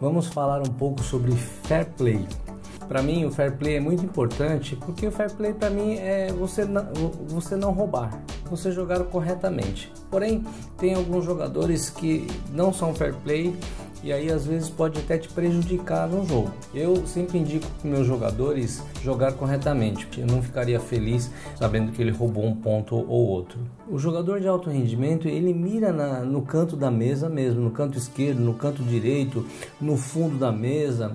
vamos falar um pouco sobre fair play. Para mim o fair play é muito importante, porque o fair play para mim é você não roubar, você jogar corretamente. Porém, tem alguns jogadores que não são fair play e aí às vezes pode até te prejudicar no jogo. Eu sempre indico para meus jogadores jogar corretamente, porque eu não ficaria feliz sabendo que ele roubou um ponto ou outro. O jogador de alto rendimento, ele mira no canto da mesa mesmo, no canto esquerdo, no canto direito, no fundo da mesa.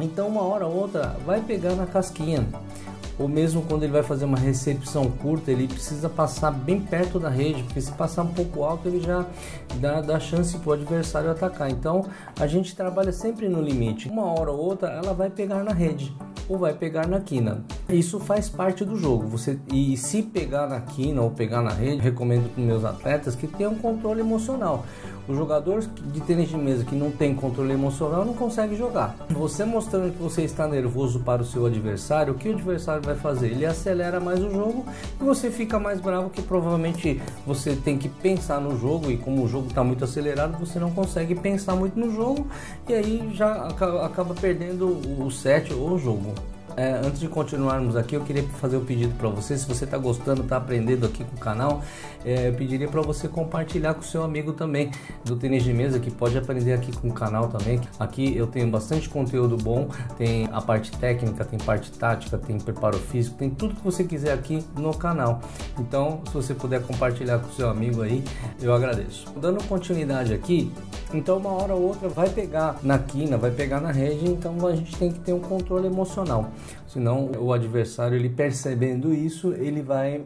Então uma hora ou outra vai pegar na casquinha, ou mesmo quando ele vai fazer uma recepção curta, ele precisa passar bem perto da rede, porque se passar um pouco alto ele já dá chance para o adversário atacar. Então a gente trabalha sempre no limite, uma hora ou outra ela vai pegar na rede ou vai pegar na quina. Isso faz parte do jogo. E se pegar na quina ou pegar na rede, recomendo para os meus atletas que tenham controle emocional. O jogador de tênis de mesa que não tem controle emocional não consegue jogar. Você mostrando que você está nervoso para o seu adversário, o que o adversário vai fazer? Ele acelera mais o jogo e você fica mais bravo, que provavelmente você tem que pensar no jogo, e como o jogo está muito acelerado, você não consegue pensar muito no jogo e aí já acaba perdendo o set ou o jogo. Antes de continuarmos aqui, eu queria fazer um pedido para você. Se você está gostando, está aprendendo aqui com o canal, eu pediria para você compartilhar com o seu amigo também do tênis de mesa, que pode aprender aqui com o canal também. Aqui eu tenho bastante conteúdo bom, tem a parte técnica, tem parte tática, tem preparo físico, tem tudo que você quiser aqui no canal. Então, se você puder compartilhar com o seu amigo aí, eu agradeço. Dando continuidade aqui, então uma hora ou outra vai pegar na quina, vai pegar na rede, então a gente tem que ter um controle emocional. Senão o adversário, ele percebendo isso, ele vai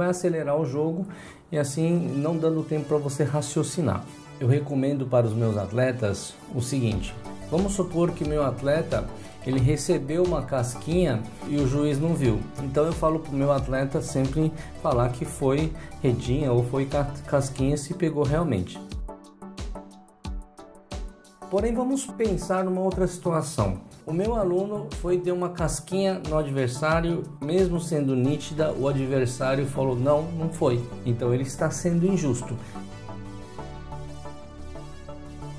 acelerar o jogo e assim não dando tempo para você raciocinar. Eu recomendo para os meus atletas o seguinte: vamos supor que meu atleta ele recebeu uma casquinha e o juiz não viu. Então eu falo para o meu atleta sempre falar que foi redinha ou foi casquinha se pegou realmente. Porém, vamos pensar numa outra situação. O meu aluno deu uma casquinha no adversário, mesmo sendo nítida, o adversário falou não foi. Então ele está sendo injusto.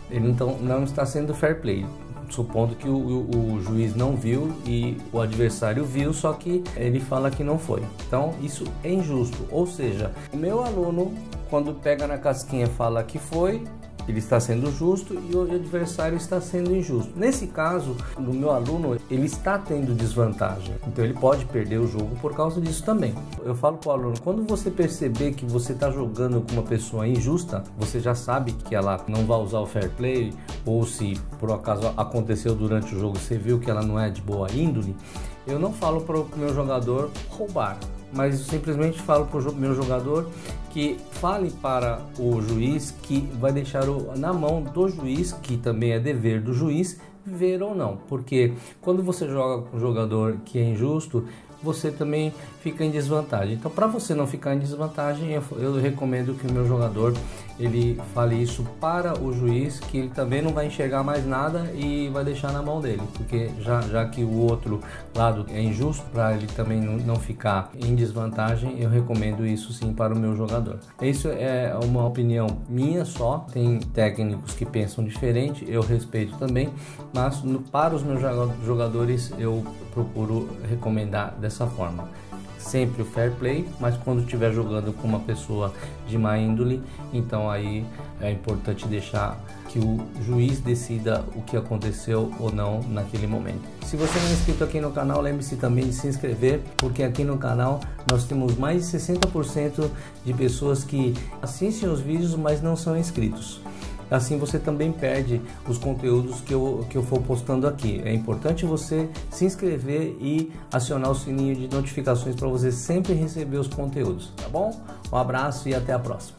Ele então não está sendo fair play, supondo que o juiz não viu e o adversário viu, só que ele fala que não foi. Então isso é injusto, ou seja, o meu aluno, quando pega na casquinha, fala que foi, ele está sendo justo e o adversário está sendo injusto. Nesse caso, o meu aluno, ele está tendo desvantagem, então ele pode perder o jogo por causa disso também. Eu falo para o aluno, quando você perceber que você está jogando com uma pessoa injusta, você já sabe que ela não vai usar o fair play, ou se por acaso aconteceu durante o jogo, você viu que ela não é de boa índole, eu não falo para o meu jogador roubar, mas eu simplesmente falo para o meu jogador que fale para o juiz, que vai deixar na mão do juiz, que também é dever do juiz, ver ou não. Porque quando você joga com um jogador que é injusto, você também fica em desvantagem. Então, para você não ficar em desvantagem, eu recomendo que o meu jogador ele fale isso para o juiz, que ele também não vai enxergar mais nada e vai deixar na mão dele, porque já que o outro lado é injusto, para ele também não ficar em desvantagem, eu recomendo isso sim para o meu jogador. Isso é uma opinião minha só, tem técnicos que pensam diferente, eu respeito também, mas para os meus jogadores eu procuro recomendar dessa forma. Sempre o fair play, mas quando estiver jogando com uma pessoa de má índole, então aí é importante deixar que o juiz decida o que aconteceu ou não naquele momento. Se você não é inscrito aqui no canal, lembre-se também de se inscrever, porque aqui no canal nós temos mais de 60% de pessoas que assistem os vídeos, mas não são inscritos. Assim você também perde os conteúdos que eu for postando aqui. É importante você se inscrever e acionar o sininho de notificações para você sempre receber os conteúdos, tá bom? Um abraço e até a próxima.